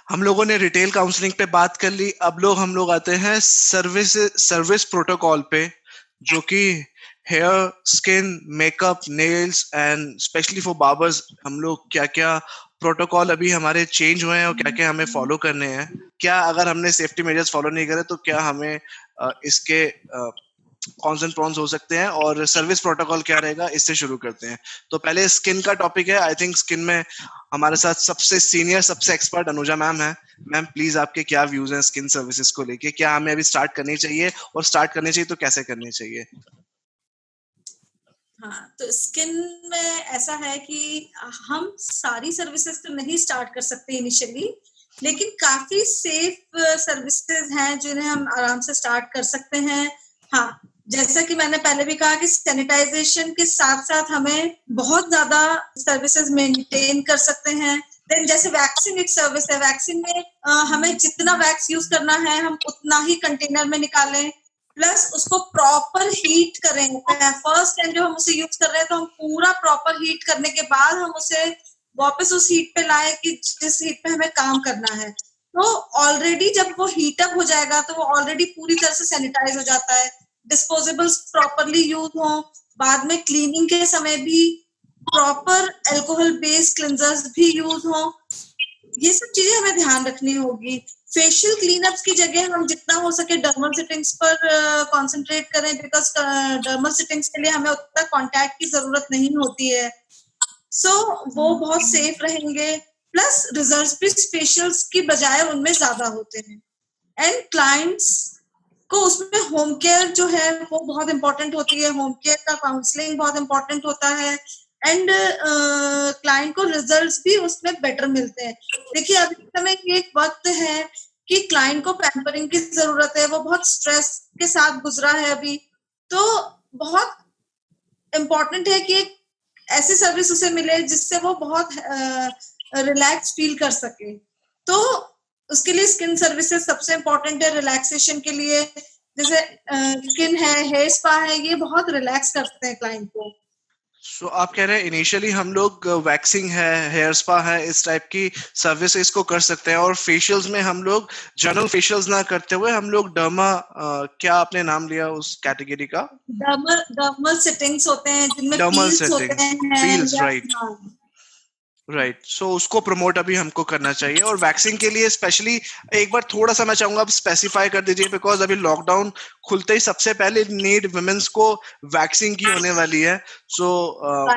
हम लोगों ने रिटेल काउंसलिंग पे बात कर ली। अब हम लोग आते हैं सर्विस प्रोटोकॉल पे, जो कि hair, skin, makeup, nails and specially for barbers हम लोग क्या क्या प्रोटोकॉल अभी हमारे चेंज हुए हैं और क्या क्या हमें फॉलो करने हैं। क्या अगर हमने सेफ्टी मेजर्स फॉलो नहीं करे तो क्या हमें इसके कॉन्स एंड प्रॉन्स हो सकते हैं, और सर्विस प्रोटोकॉल क्या रहेगा, इससे शुरू करते हैं। तो पहले स्किन का टॉपिक है। आई थिंक स्किन में हमारे साथ सबसे सीनियर, सबसे एक्सपर्ट अनुजा मैम है। मैम प्लीज, आपके क्या व्यूज हैं स्किन सर्विसेज को लेके? क्या हमें अभी स्टार्ट करनी चाहिए, और स्टार्ट करनी चाहिए तो कैसे करनी चाहिए? हाँ, तो स्किन में ऐसा है कि हम सारी सर्विसेज तो नहीं स्टार्ट कर सकते इनिशियली, लेकिन काफी सेफ सर्विसेज हैं जिन्हें हम आराम से स्टार्ट कर सकते हैं। हाँ, जैसा कि मैंने पहले भी कहा कि सैनिटाइजेशन के साथ साथ हमें बहुत ज्यादा सर्विसेज मेंटेन कर सकते हैं। देन जैसे वैक्सीन एक सर्विस है, वैक्सीन में हमें जितना वैक्स यूज करना है हम उतना ही कंटेनर में निकालें, प्लस उसको प्रॉपर हीट करें। फर्स्ट टाइम जब हम उसे यूज कर रहे हैं तो हम पूरा प्रॉपर हीट करने के बाद हम उसे वापस उस हीट पे लाएं कि जिस हीट पे हमें काम करना है। तो ऑलरेडी जब वो हीट अप हो जाएगा तो वो ऑलरेडी पूरी तरह से सैनिटाइज हो जाता है। डिस्पोजेबल्स प्रॉपरली यूज हो, बाद में क्लीनिंग के समय भी प्रॉपर अल्कोहल बेस्ड क्लिंजर्स भी यूज हो। ये सब चीजें हमें ध्यान रखनी होगी। फेशियल क्लीनअप्स की जगह हम जितना हो सके डर्मल सिटिंग्स पर कंसंट्रेट करें, बिकॉज डर्मल सिटिंग्स के लिए हमें उतना कांटेक्ट की जरूरत नहीं होती है। सो वो बहुत सेफ रहेंगे। प्लस रिजल्ट्स भी फेशियल्स की बजाय उनमें ज्यादा होते हैं। एंड क्लाइंट्स को उसमें होम केयर जो है वो बहुत इंपॉर्टेंट होती है। होम केयर का काउंसलिंग बहुत इंपॉर्टेंट होता है। एंड क्लाइंट को रिजल्ट्स भी उसमें बेटर मिलते हैं। देखिए, अभी समय एक वक्त है कि क्लाइंट को पैम्परिंग की जरूरत है, वो बहुत स्ट्रेस के साथ गुजरा है अभी। तो बहुत इम्पोर्टेंट है कि एक ऐसी सर्विस उसे मिले जिससे वो बहुत रिलैक्स फील कर सके। तो उसके लिए स्किन सर्विसेज सबसे इम्पोर्टेंट है रिलैक्सेशन के लिए। जैसे स्किन है, हेयर स्पा है, ये बहुत रिलैक्स करते हैं क्लाइंट को। सो आप कह रहे हैं इनिशियली हम लोग वैक्सिंग है, हेयर स्पा है, इस टाइप की सर्विसेज को कर सकते हैं, और फेशियल्स में हम लोग जनरल फेशियल्स ना करते हुए हम लोग डर्मा, क्या आपने नाम लिया उस कैटेगरी का? डर्मल सिटिंग्स होते हैं जिनमें डर्मल पील्स होते सेटिंग्स, हैं पील्स, या राइट। हाँ। राइट, सो उसको प्रमोट अभी हमको करना चाहिए। और वैक्सीन के लिए स्पेशली एक बार थोड़ा सा मैं चाहूंगा आप स्पेसिफाई कर दीजिए, बिकॉज अभी लॉकडाउन खुलते ही सबसे पहले नीड वुमेन्स को वैक्सीन की होने वाली है। सो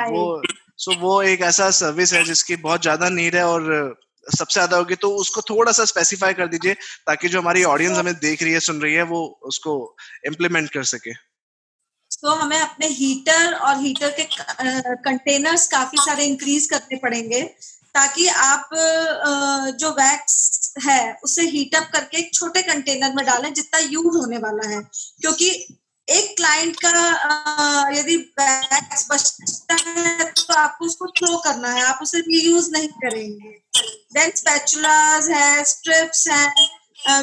वो वो एक ऐसा सर्विस है जिसकी बहुत ज्यादा नीड है, और सबसे ज्यादा होगी, तो उसको थोड़ा सा स्पेसिफाई कर दीजिए ताकि जो हमारी ऑडियंस हमें देख रही है, सुन रही है, वो उसको इम्प्लीमेंट कर सके। तो हमें अपने हीटर और हीटर के कंटेनर्स काफी सारे इंक्रीज करने पड़ेंगे, ताकि आप जो वैक्स है उसे हीट अप करके एक छोटे कंटेनर में डालें जितना यूज होने वाला है। क्योंकि एक क्लाइंट का यदि वैक्स बचता है तो आपको उसको थ्रो करना है, आप उसे रीयूज नहीं करेंगे। देन स्पैचुलास है, स्ट्रिप्स हैं,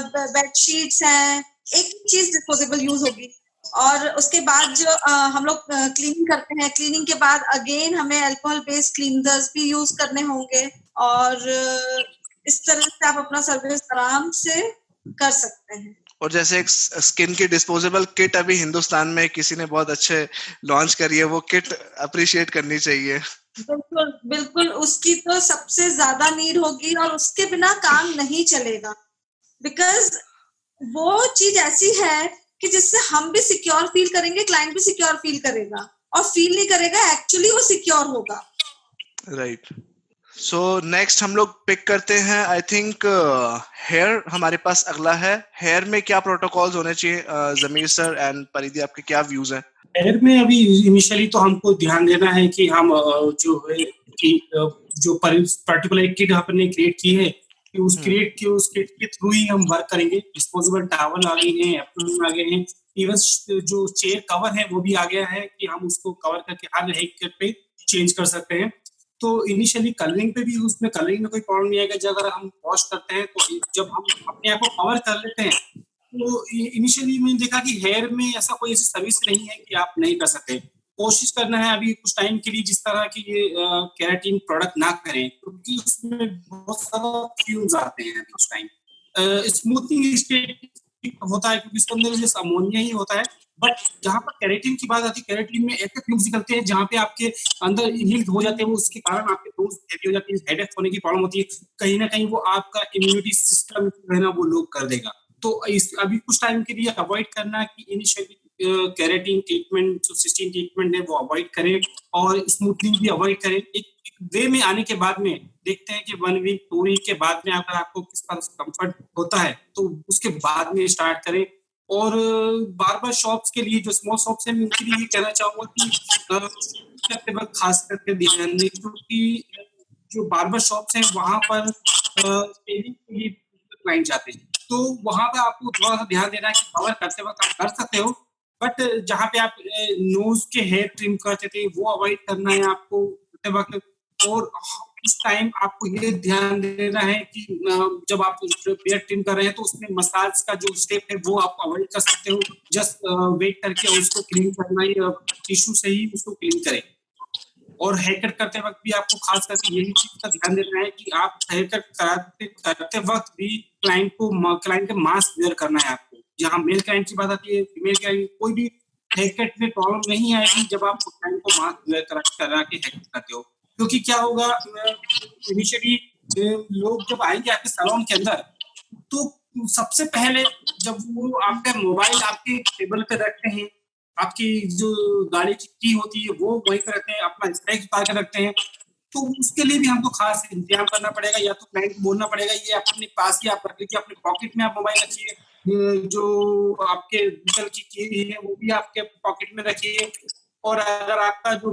बेडशीट्स हैं, एक ही चीज डिस्पोजेबल यूज होगी। और उसके बाद जो हम लोग क्लीनिंग करते हैं, क्लीनिंग के बाद अगेन हमें अल्कोहल बेस्ड क्लीनर्स भी यूज करने होंगे। और इस तरह से आप अपना सर्विस आराम से कर सकते हैं। और जैसे एक स्किन की डिस्पोजेबल किट अभी हिंदुस्तान में किसी ने बहुत अच्छे लॉन्च करी है, वो किट अप्रिशिएट करनी चाहिए। बिल्कुल बिल्कुल, उसकी तो सबसे ज्यादा नीड होगी और उसके बिना काम नहीं चलेगा। बिकॉज वो चीज ऐसी है कि जिससे हम भी सिक्योर फील करेंगे, क्लाइंट भी सिक्योर फील करेगा, और फील नहीं करेगा एक्चुअली वो सिक्योर होगा। राइट, सो नेक्स्ट हम लोग पिक करते हैं, आई थिंक हेयर हमारे पास अगला है। हेयर में क्या प्रोटोकॉल्स होने चाहिए? जमीर सर एंड परिधि, आपके क्या व्यूज हैं? हेयर में अभी इनिशियली तो हमको ध्यान देना है कि हम जो है कि जो पर्टिकुलर किट हमने क्रिएट की है कि उस किट के थ्रू ही हम वर्क करेंगे। डिस्पोजेबल टॉवल आ गए हैं, एप्रोन आ गए हैं, इवन जो चेयर कवर है वो भी आ गया है कि हम उसको कवर करके हर एक किट पे चेंज कर सकते हैं। तो इनिशियली कलरिंग पे भी, उसमें कलरिंग में कोई प्रॉब्लम नहीं आएगा। जब अगर हम वॉश करते हैं तो जब हम अपने आप को कवर कर लेते हैं, तो इनिशियली मैंने देखा कि हेयर में ऐसा कोई ऐसी सर्विस नहीं है कि आप नहीं कर सकते। कोशिश करना है अभी कुछ टाइम के लिए जिस तरह की ये केराटिन प्रोडक्ट ना करें, क्योंकि उसमें बहुत सारा फ्यूम्स आते हैं अभी उस टाइम। स्मूथनिंग स्टेट होता है क्योंकि इसके अंदर जैसे अमोनिया ही होता है, बट जहाँ पर केराटिन की बात आती है, केराटिन में ऐसे फ्यूम्स निकलते हैं जहाँ पे आपके अंदर हील हो जाते हैं, वो उसके कारण आपके बोन्स हैवी हो जाती है, हेडेक होने की प्रॉब्लम होती है, कहीं ना कहीं वो आपका इम्यूनिटी सिस्टम है ना वो लो कर देगा। तो इस अभी कुछ टाइम के लिए अवॉइड करना कि इनिशियली केराटिन ट्रीटमेंट जो सिस्टीन ट्रीटमेंट है वो अवॉइड करें और स्मूथनिंग भी अवॉइड करें। एक वे में आने के बाद में देखते हैं कि 1 वीक 2 वीक के बाद में अगर आपको किस तरह से कंफर्ट होता है तो उसके बाद में स्टार्ट करें। और बार्बर शॉप्स के लिए जो स्मॉल शॉप्स हैं उनके लिए कहना चाहूंगा कि करते वक्त खास करके ध्यान दें, क्योंकि जो बार्बर शॉप्स हैं वहां पर शेविंग के लिए क्लाइंट जाते हैं, तो वहां पर आपको थोड़ा सा ध्यान देना है कि कवर करते वक्त आप कर सकते हो, बट जहाँ पे आप नोज के हेयर ट्रिम करते थे वो अवॉइड करना है आपको करते वक्त। और उस टाइम आपको ये ध्यान देना है कि जब आप हेयर ट्रिम कर रहे हैं तो उसमें मसाज का जो स्टेप है वो आप अवॉइड कर सकते हो, जस्ट वेट करके उसको क्लीन करना ही, टिश्यू से ही उसको क्लीन करें। और हेयर कट करते वक्त भी आपको खास करके यही चीज का ध्यान देना है कि आप हेयर कट करते वक्त भी क्लाइंट का मास्क वेयर करना है आपको। जहाँ मेल क्लाइंट की बात आती है, फीमेल क्लाइंट कोई भी हेयर कट में प्रॉब्लम नहीं आएगी जब आप क्लाइंट को मास्क वेयर करा के हेयर कट करते हो, क्योंकि क्या होगा इनिशियली लोग जब आएंगे आपके सैलून के अंदर तो सबसे पहले जब वो आपका मोबाइल आपके टेबल पे रखते हैं, आपकी जो गाड़ी की की होती है वो वहीं पे रखते हैं, अपना स्पेक्स उतार के रखते हैं, तो उसके लिए भी हमको खास इंतजाम करना पड़ेगा, या तो क्लाइंट को बोलना पड़ेगा ये अपने पास ही आप रख लीजिए, अपने पॉकेट में आप मोबाइल रखिए, जो आपके गूगल की है वो भी आपके पॉकेट में रखिए, और अगर आपका जो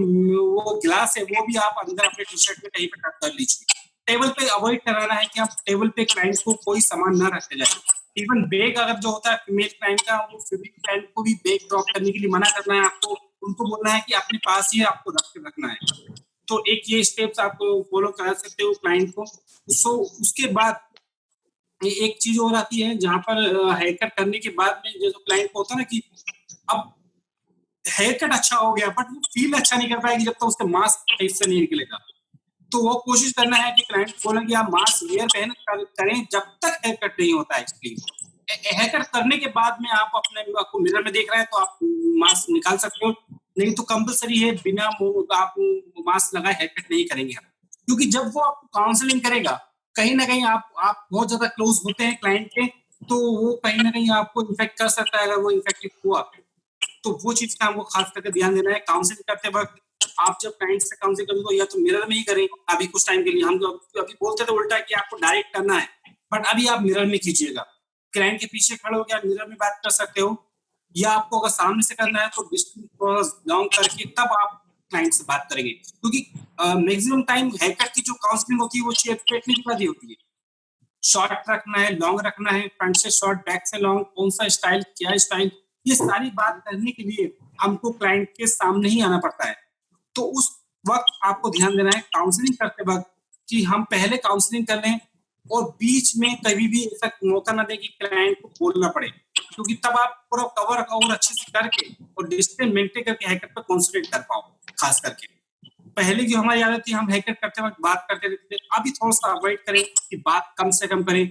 वो गिलास है वो भी आप अंदर अपने टी शर्ट में कहीं पे टक कर लीजिए। टेबल पे अवॉइड कराना है कि आप टेबल पे क्लाइंट को कोई सामान ना रखते जाए। इवन बैग अगर जो होता है फीमेल क्लाइंट का, वो फीमेल क्लाइंट को भी बैग ड्रॉप करने के लिए मना करना है आपको, उनको बोलना है कि अपने पास ही आपको रख के रखना है। तो एक ये स्टेप्स आप फॉलो करा सकते हो क्लाइंट को। सो उसके बाद एक चीज और आती है जहाँ पर हेयर कट करने के बाद में जो क्लाइंट को होता है ना कि अब हेयर कट अच्छा हो गया बट वो फील अच्छा नहीं कर पाएगी जब तक उसका मास्क सही से नहीं निकलेगा। तो वो कोशिश करना है कि क्लाइंट को बोला कि आप मास्क वेयर करें जब तक हेयर कट नहीं होता है। हेयर कट करने के बाद में आप अपने आपको मिरर में देख रहे हैं तो आप मास्क निकाल सकते हो, नहीं तो कंपलसरी है बिना आप मास्क लगाए हेयर कट नहीं करेंगे आप, क्योंकि जब वो आपको काउंसलिंग करेगा कहीं ना कहीं आप बहुत ज्यादा क्लोज होते हैं क्लाइंट के, तो वो कहीं ना कहीं आपको इन्फेक्ट कर सकता है। अगर वो इन्फेक्टेड हुआ तो वो चीज का हमको खास करके ध्यान देना है। काउंसलिंग करते वक्त आप जब क्लाइंट से काउंसलिंग करें तो या तो मिरर में ही करें अभी कुछ टाइम के लिए। हम अभी बोलते तो उल्टा कि आपको डायरेक्ट करना है, बट अभी आप मिरर में कीजिएगा, क्लाइंट के पीछे खड़े होकर आप मिरर में बात कर सकते हो, या आपको अगर सामने से करना है तो डिस्टेंस लॉन्ग करके तब आप क्लाइंट से बात करेंगे, क्योंकि मैक्सिमम टाइम हेयर कट की जो काउंसलिंग होती है वो शेप पेटने की बात ही होती है। शॉर्ट रखना है, लॉन्ग रखना है, फ्रंट से शॉर्ट बैक से लॉन्ग, कौन सा स्टाइल क्या स्टाइल, ये सारी बात करने के लिए हमको क्लाइंट के सामने ही आना पड़ता है। तो उस वक्त आपको ध्यान देना है काउंसलिंग करते वक्त कि हम पहले काउंसलिंग कर लें और बीच में कभी भी ऐसा मौका ना दें कि क्लाइंट को बोलना पड़े, क्योंकि तब आप पूरा कवर और अच्छे से करके और डिस्टेंस मेंटेन करके हेयर कट पर कॉन्सेंट्रेट कर पाओ। खास करके पहले जो हमारी आदत थी हम हेयर कट करते वक्त बात करते रहते थे, अभी थोड़ा सा अवॉइड करें कि बात कम से कम करें,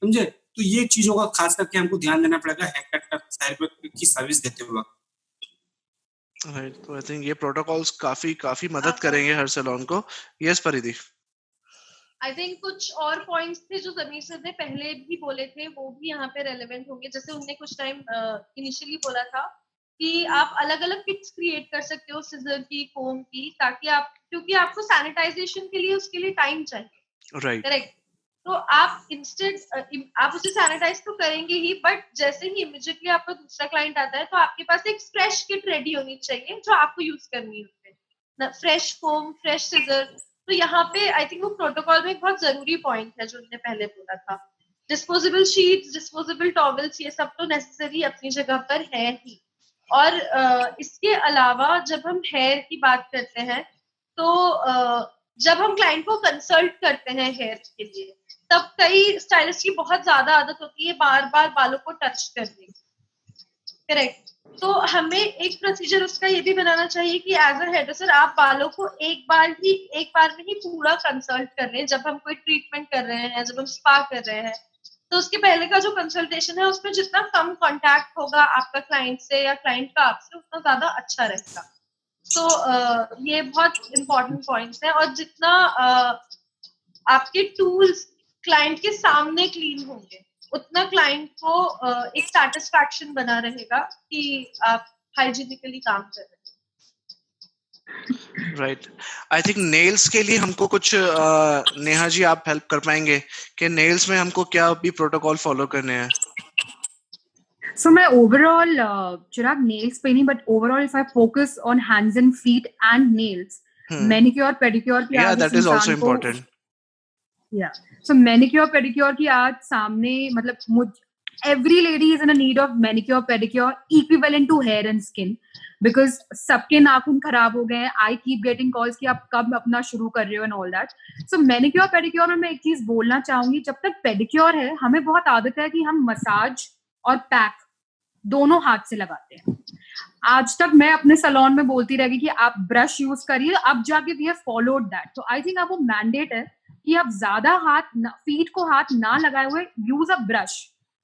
समझे। तो ये चीजों का खास करके हमको ध्यान देना पड़ेगा हेयर कट की सर्विस देते वक्त। तो आई थिंक ये प्रोटोकॉल्स काफी मदद करेंगे हर सैलून को। यस परिधि। आई थिंक कुछ और पॉइंट्स थे जो जमीर सर ने पहले भी बोले थे वो भी यहाँ पे रेलेवेंट होंगे। जैसे उनने कुछ टाइम इनिशियली बोला था कि आप अलग अलग किट्स क्रिएट कर सकते हो सिजर की, कोम की, ताकि आप, क्योंकि आपको सैनिटाइजेशन के लिए उसके लिए टाइम चाहिए, राइट करेक्ट। तो आप इंस्टेंट आप उसे सैनिटाइज तो करेंगे ही, बट जैसे ही इमीडिएटली आपका दूसरा क्लाइंट आता है तो आपके पास एक फ्रेश किट रेडी होनी चाहिए जो आपको यूज करनी है, फ्रेश फोम, फ्रेश सिजर। तो यहाँ पे आई थिंक वो प्रोटोकॉल में एक बहुत जरूरी पॉइंट है जो उन्होंने पहले बोला था। डिस्पोजेबल शीट्स, डिस्पोजेबल टॉवल्स, ये सब तो नेसेसरी अपनी जगह पर है ही। और इसके अलावा जब हम हेयर की बात करते हैं तो जब हम क्लाइंट को कंसल्ट करते हैं हेयर के लिए, तब कई स्टाइलिस्ट की बहुत ज्यादा आदत होती है बार बार बालों को टच करने की, करेक्ट। तो हमें एक प्रोसीजर उसका ये भी बनाना चाहिए कि एज अ हेयरड्रेसर आप बालों को एक बार में ही पूरा कंसल्ट कर रहे हैं। जब हम कोई ट्रीटमेंट कर रहे हैं, जब हम स्पा कर रहे हैं, तो उसके पहले का जो कंसल्टेशन है उसमें जितना कम कांटेक्ट होगा आपका क्लाइंट से या क्लाइंट का आपसे, उतना ज्यादा अच्छा रहेगा। तो ये बहुत इंपॉर्टेंट पॉइंट्स है। और जितना आपके टूल्स क्लाइंट के सामने क्लीन होंगे, उतना क्लाइंट को एक सैटिस्फैक्शन बना रहेगा कि आप हाइजीनिकली काम कर रहे हैं। राइट। आई थिंक नेल्स के लिए हमको कुछ नेहा जी आप हेल्प कर पाएंगे कि नेल्स में हमको क्या भी प्रोटोकॉल फॉलो करने हैं? So my overall, Chirag, nails पे नहीं, but overall if I focus on hands and feet and nails, manicure, pedicure की Yeah, that is also important. Yeah. So manicure, pedicure की आज सामने मतलब every lady is in a need of manicure, pedicure equivalent to hair and skin because सबके नाखून खराब हो गए हैं. I keep getting calls कि आप कब अपना शुरू कर रहे हो and all that. So manicure, pedicure में मैं एक चीज बोलना चाहूंगी, जब तक pedicure है हमें बहुत आदत है कि हम मसाज और पैक दोनों हाथ से लगाते हैं. आज तक मैं अपने सैलून में बोलती रहेगी कि आप ब्रश यूज करिए, अब जाके वी हैव फॉलोड दैट. तो आई थिंक आपको मैंडेट है कि आप ज्यादा फीट को हाथ ना लगाए हुए use a brush.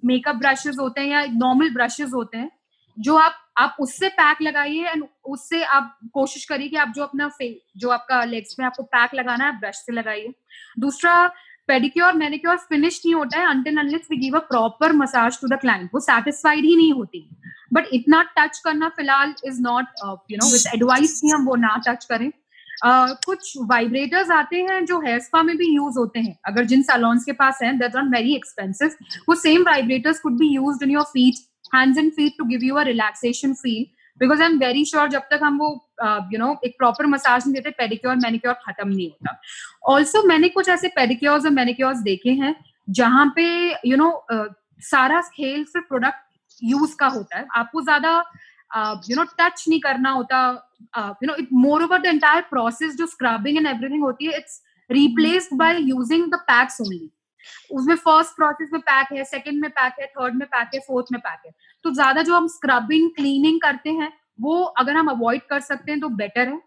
Makeup brushes होते हैं या नॉर्मल ब्रशेस होते हैं जो आप उससे पैक लगाइए एंड उससे आप कोशिश करिए कि आप जो अपना जो आपका लेग्स में आपको पैक लगाना है ब्रश से लगाइए. दूसरा, पेडिक्योर मैनिक्योर फिनिश नहीं होता है until unless we give a proper massage to the client. वो satisfied ही नहीं होती. बट इतना टच करना फिलहाल इज नॉट विद एडवाइस कि हम वो ना टच करें. कुछ वाइब्रेटर्स आते हैं जो हेयर स्पा में भी यूज होते हैं, अगर जिन सैलून्स के पास हैं, दैट्स नॉट वेरी एक्सपेंसिव. वो same vibrators could be used in your feet, hands and feet to give you a relaxation feel. Because I am very sure जब तक हम वो एक प्रॉपर मसाज नहीं देते, पेडिक्योर मैनिक्योर खत्म नहीं होता. ऑल्सो मैंने कुछ ऐसे पेडिक्योर्स और मैनिक्योर्स देखे हैं जहां पे सारा खेल सिर्फ प्रोडक्ट यूज का होता है, आपको ज्यादा टच नहीं करना होता. It more over the entire process जो स्क्रबिंग एंड एवरीथिंग होती है, it's replaced by using the PACS only. उसमें फर्स्ट प्रोसेस में पैक है, सेकंड में पैक है, थर्ड में पैक है, फोर्थ में पैक है. तो ज्यादा जो हम स्क्रबिंग क्लीनिंग करते हैं वो अगर हम अवॉइड कर सकते हैं तो बेटर है.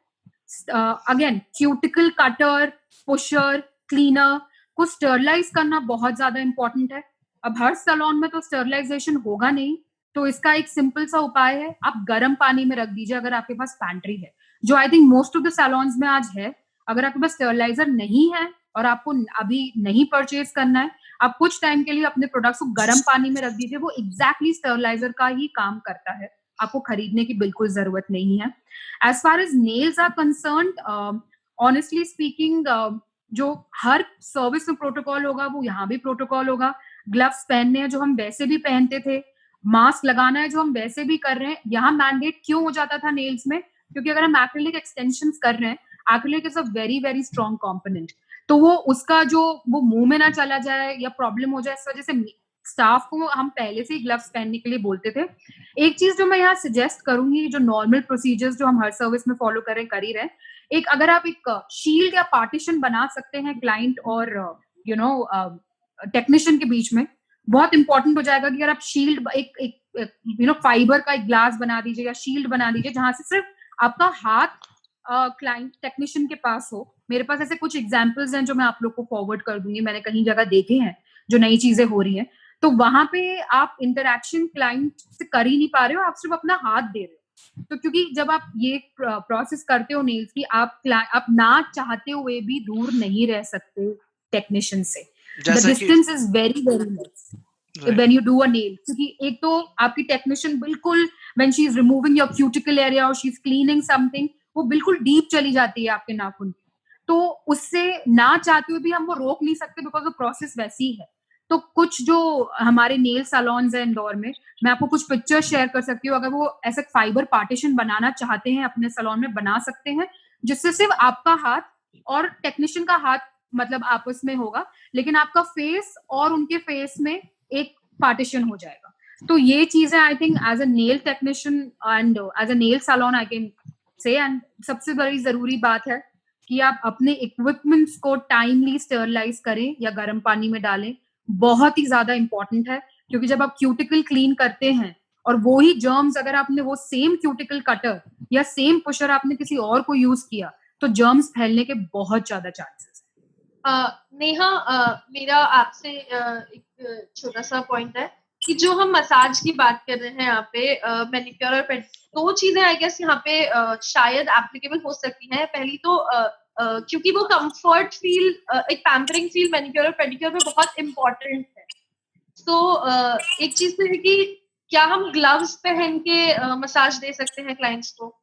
Again, cuticle cutter, pusher, cleaner को स्टरलाइज करना बहुत ज्यादा इंपॉर्टेंट है. अब हर सैलून में तो स्टरलाइजेशन होगा नहीं, तो इसका एक सिंपल सा उपाय है, आप गर्म पानी में रख दीजिए अगर आपके पास पैंट्री है, जो I think most of the saloons में आज है. अगर आपके पास स्टरलाइजर नहीं है और आपको अभी नहीं परचेज करना है, आप कुछ टाइम के लिए अपने प्रोडक्ट्स को गर्म पानी में रख दीजिए. वो एग्जैक्टली स्टरलाइजर का ही काम करता है, आपको खरीदने की बिल्कुल जरूरत नहीं है. As far as nails are concerned, honestly speaking, जो हर सर्विस में प्रोटोकॉल होगा वो यहाँ भी प्रोटोकॉल होगा. ग्लव्स पहनने हैं जो हम वैसे भी पहनते थे, मास्क लगाना है जो हम वैसे भी कर रहे हैं. यहाँ मैंडेट क्यों हो जाता था नेल्स में? क्योंकि अगर हम एक्रिलिक एक्सटेंशंस कर रहे हैं, acrylic is a very very strong component, तो वो उसका जो वो मुंह में ना चला जाए या प्रॉब्लम हो जाए, इस वजह से स्टाफ को हम पहले से ही ग्लव्स पहनने के लिए बोलते थे. एक चीज जो मैं यहाँ सजेस्ट करूंगी, जो नॉर्मल प्रोसीजर्स जो हम हर सर्विस में फॉलो कर ही रहे, एक अगर आप एक शील्ड या पार्टीशन बना सकते हैं क्लाइंट और टेक्नीशियन के बीच में, बहुत इंपॉर्टेंट हो जाएगा कि अगर आप शील्ड एक फाइबर का एक ग्लास बना दीजिए या शील्ड बना दीजिए जहां से सिर्फ आपका हाथ क्लाइंट टेक्नीशियन के पास हो. मेरे पास ऐसे कुछ एग्जांपल्स हैं जो मैं आप लोग को फॉरवर्ड कर दूंगी, मैंने कहीं जगह देखे हैं जो नई चीजें हो रही हैं. तो वहां पे आप इंटरैक्शन क्लाइंट से कर ही नहीं पा रहे हो, आप सिर्फ अपना हाथ दे रहे हो. तो क्योंकि जब आप ये प्रोसेस करते हो नेल्स की, आप ना चाहते हुए भी दूर नहीं रह सकते टेक्नीशियन से. The distance is very very less when you do a nail. क्योंकि एक तो आपकी टेक्नीशियन बिल्कुल when she is removing your cuticle area or she is cleaning something, वो बिल्कुल डीप चली जाती है आपके नाखून की. तो उससे ना चाहते हुए भी हम वो रोक नहीं सकते बिकॉज वो प्रोसेस वैसी है. तो कुछ जो हमारे नेल सैलून्स है इंदौर में, मैं आपको कुछ पिक्चर शेयर कर सकती हूँ. अगर वो ऐसा फाइबर पार्टीशन बनाना चाहते हैं अपने सैलून में, बना सकते हैं, जिससे सिर्फ आपका हाथ और टेक्नीशियन का हाथ मतलब आपस में होगा, लेकिन आपका फेस और उनके फेस में एक पार्टीशन हो जाएगा. तो ये चीजें I think as a nail technician and as a nail salon I can say. And सबसे बड़ी जरूरी बात है कि आप अपने इक्विपमेंट्स को टाइमली स्टरलाइज करें या गर्म पानी में डालें. बहुत ही ज्यादा इंपॉर्टेंट है, क्योंकि जब आप क्यूटिकल क्लीन करते हैं और वो ही जर्म्स अगर आपने वो सेम क्यूटिकल कटर या सेम पुशर आपने किसी और को यूज किया तो जर्म्स फैलने के बहुत ज्यादा चांसेस हैं। नेहा, मेरा आपसे एक छोटा सा पॉइंट है कि जो हम मसाज की बात कर रहे हैं यहाँ पे, मैनिक्योर और दो चीजें आई गेस यहाँ पे शायद एप्लीकेबल हो सकती हैं। पहली तो क्योंकि वो कंफर्ट फील, एक पैम्परिंग फील मैनिक्योर और पेडिक्योर में बहुत इम्पोर्टेंट है। तो एक चीज तो है कि क्या हम ग्लव्स पहन के मसाज दे सकते हैं क्लाइंट्स को,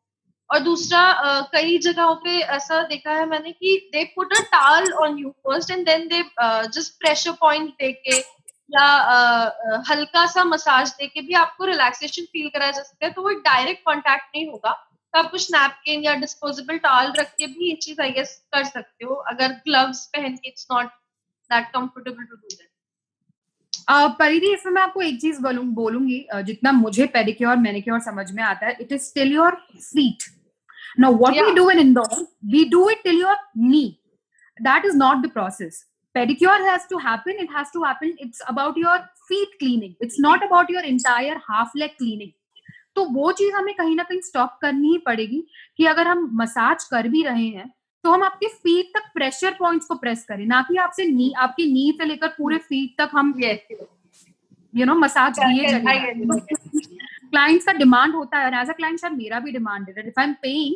और दूसरा कई जगहों पे ऐसा देखा है मैंने कि they put a towel on you first and then they just pressure point देके या हल्का सा मसाज देके भी आपको रिलैक्सेशन फील कराया जा सकता है। तो वो डायरेक्ट कांटेक्ट नहीं होगा, तो आप कुछ नैपकिन या डिस्पोजेबल टॉवल रख के भी ये चीज आई गेस कर सकते हो, अगर ग्लव्स पहन के it's not that comfortable to do that. Paridhi, इसमें मैं आपको एक चीज बोलूंगी, जितना मुझे पेडिक्योर मैनिक्योर समझ में आता है, it is till your feet. Now what we do in Indore, we do it till your knee. That is not the process. Pedicure has to happen, it has to happen, it's about your feet cleaning, it's not about your entire half leg cleaning. तो वो चीज हमें कहीं ना कहीं stop करनी ही पड़ेगी कि अगर हम मसाज कर भी रहे हैं तो हम आपके फीट तक प्रेशर पॉइंट्स को प्रेस करें, ना कि आपसे नी, आपकी नी से लेकर पूरे फीट तक हम मसाज दिए चले। क्लाइंट्स का डिमांड होता है, एज अ क्लाइंट शायद मेरा भी डिमांड है, if I am paying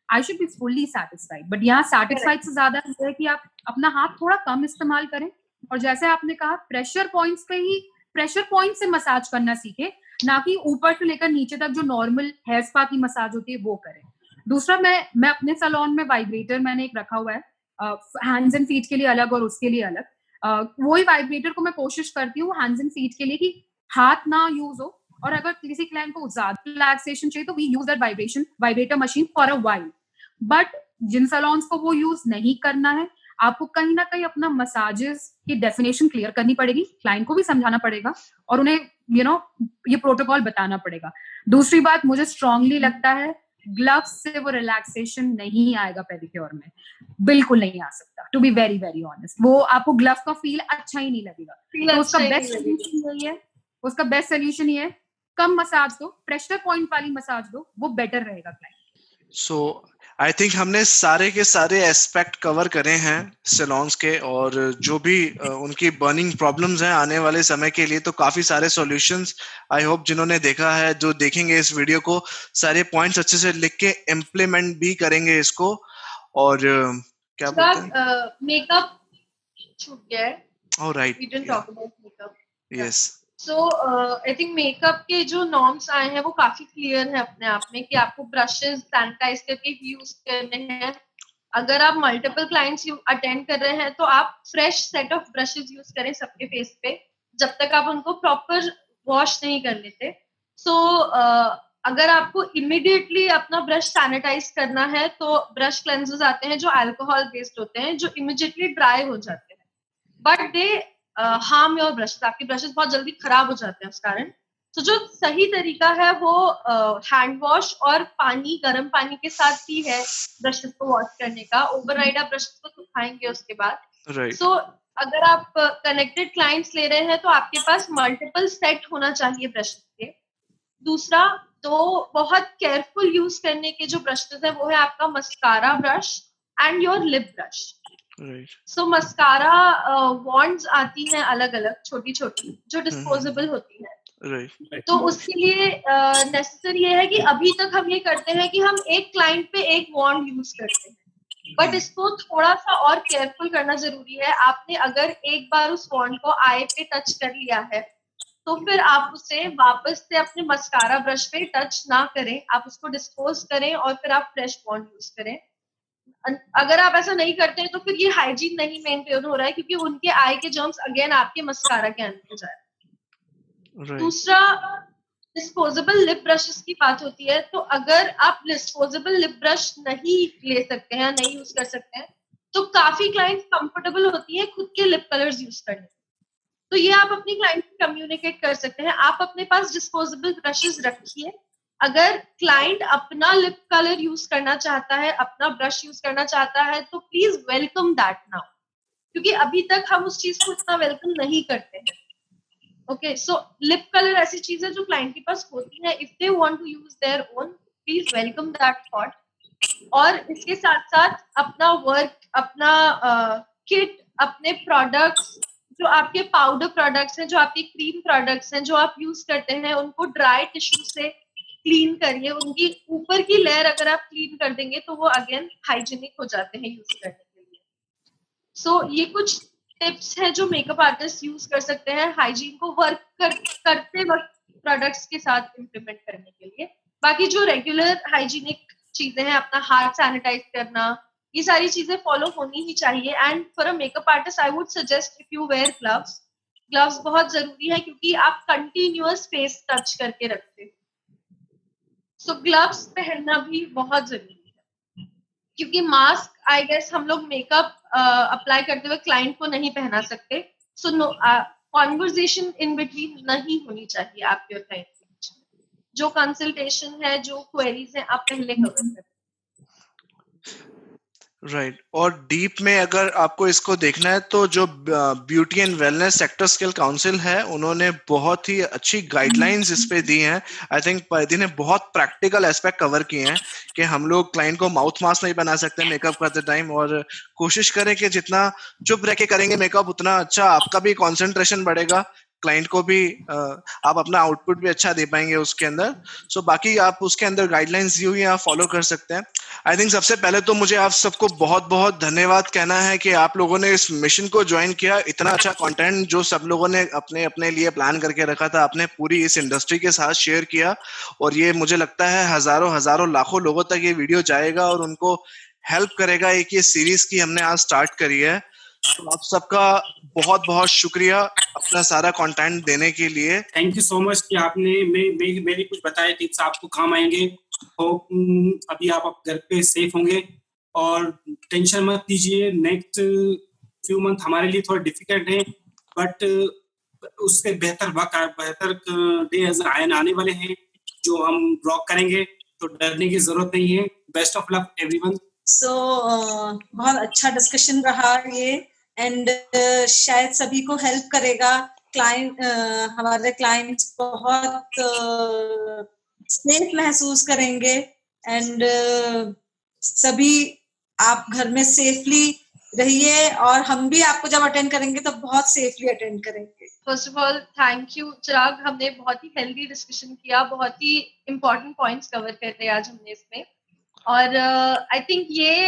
I should be fully satisfied, but यहाँ सैटिस्फाइड से ज्यादा है कि आप अपना हाथ थोड़ा कम इस्तेमाल करें, और जैसे आपने कहा प्रेशर पॉइंट्स पे ही, प्रेशर पॉइंट से मसाज करना सीखे, ना कि ऊपर से लेकर नीचे तक जो नॉर्मल हेयर स्पा की मसाज होती है वो करें। दूसरा, मैं अपने सैलून में वाइब्रेटर मैंने एक रखा हुआ है, हैंड्स एंड फीट के लिए अलग और उसके लिए अलग। वही वाइब्रेटर को मैं कोशिश करती हूँ हैंड्स एंड फीट के लिए कि हाथ ना यूज हो, और अगर किसी क्लाइंट को ज्यादा रिलैक्सेशन चाहिए तो we use that vibrator machine for a while. But जिन सैलून्स को वो यूज नहीं करना है, आपको कहीं ना कहीं अपना मसाजेस की डेफिनेशन क्लियर करनी पड़ेगी, क्लाइंट को भी समझाना पड़ेगा और उन्हें ये प्रोटोकॉल बताना पड़ेगा। दूसरी बात, मुझे स्ट्रांगली लगता है ग्लव्स से वो रिलैक्सेशन नहीं आएगा पेडिक्योर में, बिल्कुल नहीं आ सकता, to be very very honest. वो आपको ग्लव का फील अच्छा ही नहीं लगेगा। तो उसका बेस्ट सोल्यूशन ये है, कम मसाज दो, प्रेशर पॉइंट वाली मसाज दो, वो बेटर रहेगा क्लाइंट। सो आई थिंक हमने सारे के सारे एस्पेक्ट कवर करे हैं सैलून्स के, और जो भी उनकी बर्निंग प्रॉब्लम्स हैं आने वाले समय के लिए, तो काफी सारे सॉल्यूशंस आई होप जिन्होंने देखा है, जो देखेंगे इस वीडियो को, सारे पॉइंट्स अच्छे से लिख के इम्प्लीमेंट भी करेंगे इसको। और क्या बोलते हैं, मेकअप छूट गया है। Alright, we didn't talk about makeup. Yes. So I think makeup के जो नॉर्म्स आए हैं वो काफी क्लियर है अपने आप में, कि आपको ब्रशेस सैनिटाइज करके यूज करने हैं। अगर आप मल्टीपल क्लाइंट्स अटेंड कर रहे हैं तो आप fresh set of brushes use करें सबके फेस पे, जब तक आप उनको प्रॉपर वॉश नहीं कर लेते। सो अगर आपको इमिडिएटली अपना ब्रश सैनिटाइज करना है तो ब्रश क्लेंजर्स आते हैं जो अल्कोहल बेस्ड होते हैं, जो इमिडिएटली ड्राई हो जाते हैं, but they harm your brushes, आपके ब्रशेस बहुत जल्दी खराब हो जाते हैं उस कारण। तो जो सही तरीका है वो हैंड वॉश और पानी, गर्म पानी के साथ ही है ब्रशेस को वॉश करने का। ओवरनाइट आप ब्रशेस को सुखाएंगे उसके बाद। सो अगर आप कनेक्टेड क्लाइंट्स ले रहे हैं तो आपके पास मल्टीपल सेट होना चाहिए ब्रशेस के। दूसरा, तो बहुत केयरफुल यूज करने के जो ब्रशेस है वो है आपका mascara brush and your lip brush. So mascara wands आती हैं अलग अलग छोटी छोटी, जो डिस्पोजेबल होती है। तो उसके लिए नेसेसरी ये है कि अभी तक हम ये करते हैं कि हम एक क्लाइंट पे एक वॉन्ड यूज करते हैं, बट इसको थोड़ा सा और केयरफुल करना जरूरी है। आपने अगर एक बार उस वॉन्ड को आई पे टच कर लिया है तो फिर आप उसे वापस से अपने मस्कारा ब्रश पे टच ना करें, आप उसको डिस्पोज करें और फिर आप फ्रेश वॉन्ड यूज करें। अगर आप ऐसा नहीं करते हैं तो फिर ये हाइजीन नहीं मेंटेन हो रहा है, क्योंकि उनके आई के जर्म्स अगेन आपके मस्कारा के अंदर हो जाए। दूसरा, डिस्पोजेबल लिप ब्रशेस की बात होती है, तो अगर आप डिस्पोजेबल लिप ब्रश नहीं ले सकते हैं, नहीं यूज कर सकते हैं, तो काफी क्लाइंट्स कंफर्टेबल होती है खुद के लिप कलर्स यूज करने। तो ये आप अपनी क्लाइंट से कम्युनिकेट कर सकते हैं। आप अपने पास डिस्पोजेबल ब्रशेस रखिए। अगर क्लाइंट अपना लिप कलर यूज करना चाहता है, अपना ब्रश यूज करना चाहता है, तो प्लीज वेलकम दैट नाउ, क्योंकि अभी तक हम उस चीज को इतना वेलकम नहीं करते हैं। ओके, सो लिप कलर ऐसी चीज है जो क्लाइंट के पास होती है. If they want to use their own, please welcome that thought. और इसके साथ साथ अपना वर्क, अपना किट, अपने प्रोडक्ट्स, जो आपके पाउडर प्रोडक्ट्स हैं, जो आपके क्रीम प्रोडक्ट्स हैं, जो आप यूज करते हैं, उनको ड्राई टिश्यू से क्लीन करिए. उनकी ऊपर की लेयर अगर आप क्लीन कर देंगे तो वो अगेन हाइजीनिक हो जाते हैं यूज करने के लिए. सो ये कुछ टिप्स हैं जो मेकअप आर्टिस्ट यूज कर सकते हैं हाइजीन को करते वक्त प्रोडक्ट्स के साथ इम्प्लीमेंट करने के लिए. बाकी जो रेगुलर हाइजीनिक चीजें हैं, अपना हाथ सैनिटाइज करना, ये सारी चीजें फॉलो होनी ही चाहिए. And for a makeup artist I would suggest if you wear gloves. Gloves बहुत जरूरी है क्योंकि आप कंटिन्यूअस फेस टच करके रखते हो. सो ग्लव्स पहनना भी बहुत जरूरी है क्योंकि मास्क आई गेस हम लोग मेकअप अप्लाई करते हुए क्लाइंट को नहीं पहना सकते. So no conversation in between नहीं होनी चाहिए आपके और क्लाइंट के बीच में. जो कंसल्टेशन है, जो क्वेरीज है, आप पहले कवर करें. राइट. और डीप में अगर आपको इसको देखना है तो जो beauty and wellness sector skill council है, उन्होंने बहुत ही अच्छी गाइडलाइंस इस पे दी हैं. आई थिंक परिधि ने बहुत प्रैक्टिकल एस्पेक्ट कवर किए हैं कि हम लोग क्लाइंट को माउथ मास्क नहीं बना सकते मेकअप करते टाइम, और कोशिश करें कि जितना चुप रह के करेंगे मेकअप उतना अच्छा आपका भी कंसंट्रेशन बढ़ेगा, क्लाइंट को भी आप अपना आउटपुट भी अच्छा दे पाएंगे उसके अंदर. सो बाकी आप उसके अंदर गाइडलाइंस दी हुई हैं, आप फॉलो कर सकते हैं. आई थिंक सबसे पहले तो मुझे आप सबको बहुत बहुत धन्यवाद कहना है कि आप लोगों ने इस मिशन को ज्वाइन किया. इतना अच्छा कंटेंट जो सब लोगों ने अपने अपने लिए प्लान करके रखा था, आपने पूरी इस इंडस्ट्री के साथ शेयर किया, और ये मुझे लगता है हजारों लाखों लोगों तक ये वीडियो जाएगा और उनको हेल्प करेगा. एक ये सीरीज की हमने आज स्टार्ट करी है. तो आप सबका बहुत बहुत शुक्रिया अपना सारा कंटेंट देने के लिए. थैंक यू सो मच कि आपने मेरी कुछ बताए टिप्स आपको काम आएंगे. तो अभी आप घर पे सेफ होंगे और टेंशन मत लीजिए. नेक्स्ट फ्यू मंथ हमारे लिए थोड़ा डिफिकल्ट है, बट उससे बेहतर डेज आने वाले हैं जो हम रॉक करेंगे. तो डरने की जरूरत नहीं है. Best of luck everyone. So बहुत अच्छा डिस्कशन रहा ये, एंड शायद सभी को हेल्प करेगा. हमारे क्लाइंट्स बहुत सेफ महसूस करेंगे, एंड सभी आप घर में सेफली रहिए, और हम भी आपको जब अटेंड करेंगे तो बहुत सेफली अटेंड करेंगे. First of all thank you Chirag, हमने बहुत ही हेल्दी डिस्कशन किया, बहुत ही इम्पोर्टेंट पॉइंट्स कवर करते आज हमने इसमें. और आई थिंक ये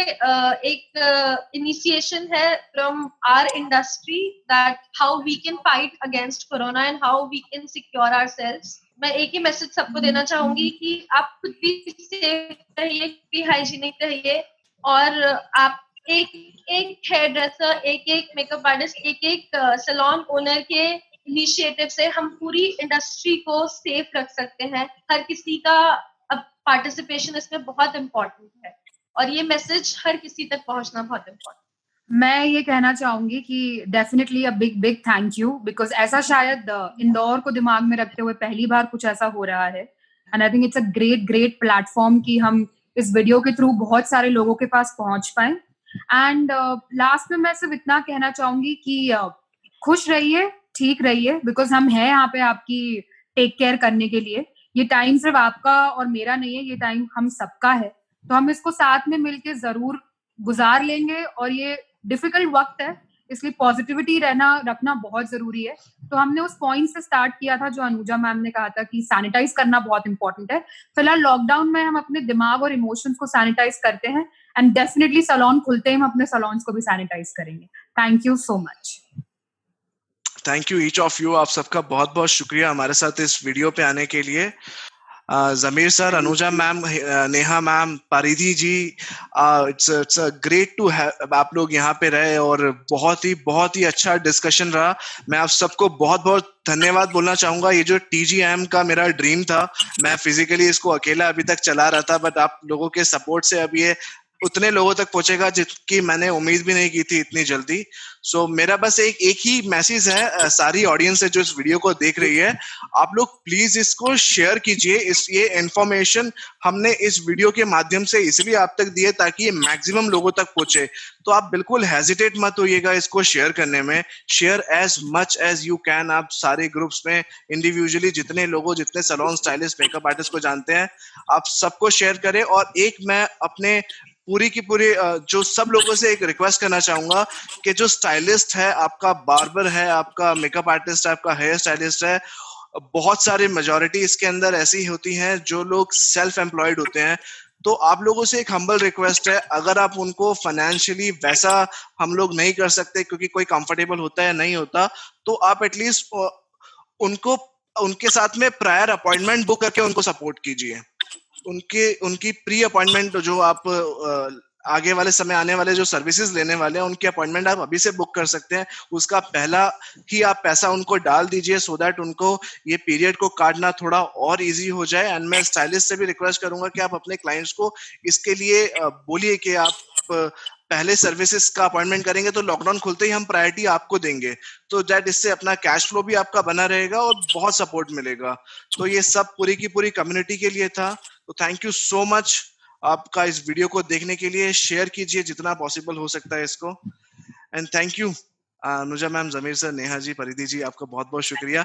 एक इनिशिएशन है from our industry that how we can fight against corona and how we can secure ourselves. मैं एक ही मैसेज सबको देना चाहूंगी कि आप खुद भी सेफ रहिए, भी हाइजीनिक रहिए, और आप एक हेयर ड्रेसर, एक मेकअप आर्टिस्ट, एक सैलून ओनर के इनिशिएटिव से हम पूरी इंडस्ट्री को सेफ रख सकते हैं. हर किसी का पार्टिसिपेशन इसमें बहुत इम्पोर्टेंट है, और ये मैसेज हर किसी तक पहुंचना बहुत इम्पोर्टेंट. मैं ये कहना चाहूंगी कि definitely a big thank you, because ऐसा शायद इंदौर को दिमाग में रखते हुए पहली बार कुछ ऐसा हो रहा है. And I think it's a great platform कि हम इस वीडियो के थ्रू बहुत सारे लोगों के पास पहुंच पाए. एंड लास्ट में मैं सिर्फ इतना कहना चाहूंगी कि खुश रहिए, ठीक रहिए, बिकॉज हम हैं यहाँ पे आपकी टेक केयर करने के लिए. ये टाइम सिर्फ आपका और मेरा नहीं है, ये टाइम हम सबका है. तो हम इसको साथ में मिलके जरूर गुजार लेंगे, और ये डिफिकल्ट वक्त है, इसलिए पॉजिटिविटी रखना बहुत जरूरी है. तो हमने उस पॉइंट से स्टार्ट किया था जो अनुजा मैम ने कहा था कि सैनिटाइज करना बहुत इंपॉर्टेंट है. फिलहाल लॉकडाउन में हम अपने दिमाग और इमोशंस को सैनिटाइज करते हैं, एंड डेफिनेटली सैलून खुलते ही हम अपने सैलून्स को भी सैनिटाइज करेंगे. Thank you so much. Thank you each of you. आप सबका बहुत बहुत शुक्रिया हमारे साथ इस वीडियो पे आने के लिए. Zameer sir, Anuja ma'am, Neha ma'am, Paridhi ji, it's great to have आप लोग यहाँ पे रहे, और बहुत ही अच्छा डिस्कशन रहा. मैं आप सबको बहुत बहुत धन्यवाद बोलना चाहूंगा. ये जो TGIM का मेरा ड्रीम था, मैं फिजिकली इसको अकेला अभी तक चला रहा था, बट आप लोगों के सपोर्ट से अब ये उतने लोगों तक पहुंचेगा जिसकी मैंने उम्मीद भी नहीं की थी इतनी जल्दी। सो मेरा बस एक ही मैसेज है सारी ऑडियंस है जो इस वीडियो को देख रही है, आप लोग प्लीज इसको शेयर कीजिए। ये इन्फॉर्मेशन हमने इस वीडियो के माध्यम से इसलिए आप तक दिए ताकि ये मैक्सिमम लोगों तक पहुंचे। तो आप बिल्कुल हेजिटेट मत होइएगा इसको शेयर करने में। Share as much as you can. आप सारे ग्रुप्स में इंडिविजुअली जितने लोगों, जितने सैलून स्टाइलिस्ट, मेकअप आर्टिस्ट को जानते हैं, आप सबको शेयर करें। और एक मैं अपने पूरी की पूरी जो सब लोगों से एक रिक्वेस्ट करना चाहूंगा कि जो स्टाइलिस्ट है, आपका बार्बर है, आपका मेकअप आर्टिस्ट है, आपका हेयर स्टाइलिस्ट है, बहुत सारी मेजॉरिटी इसके अंदर ऐसी होती हैं जो लोग सेल्फ एम्प्लॉयड होते हैं। तो आप लोगों से एक हम्बल रिक्वेस्ट है, अगर आप उनको फाइनेंशियली वैसा हम लोग नहीं कर सकते क्योंकि कोई कंफर्टेबल होता है नहीं होता, तो आप एटलीस्ट उनको उनके साथ में प्रायर अपॉइंटमेंट बुक करके उनको सपोर्ट कीजिए। उनकी प्री अपॉइंटमेंट जो आप आगे वाले समय आने वाले जो सर्विसेज लेने वाले हैं उनकी अपॉइंटमेंट आप अभी से बुक कर सकते हैं। उसका पहला ही आप पैसा उनको डाल दीजिए सो दैट उनको ये पीरियड को काटना थोड़ा और इजी हो जाए। एंड मैं स्टाइलिस्ट से भी रिक्वेस्ट करूंगा कि आप अपने क्लाइंट्स को इसके लिए बोलिए कि आप पहले सर्विसेज का अपॉइंटमेंट करेंगे तो लॉकडाउन खुलते ही हम प्रायोरिटी आपको देंगे, तो दैट इससे अपना कैश फ्लो भी आपका बना रहेगा और बहुत सपोर्ट मिलेगा। तो ये सब पूरी की पूरी कम्युनिटी के लिए था। तो थैंक यू सो मच आपका इस वीडियो को देखने के लिए। शेयर कीजिए जितना पॉसिबल हो सकता है इसको। And thank you Anuja ma'am, Zameer sir, Neha ji, Paridhi ji, आपका बहुत बहुत शुक्रिया।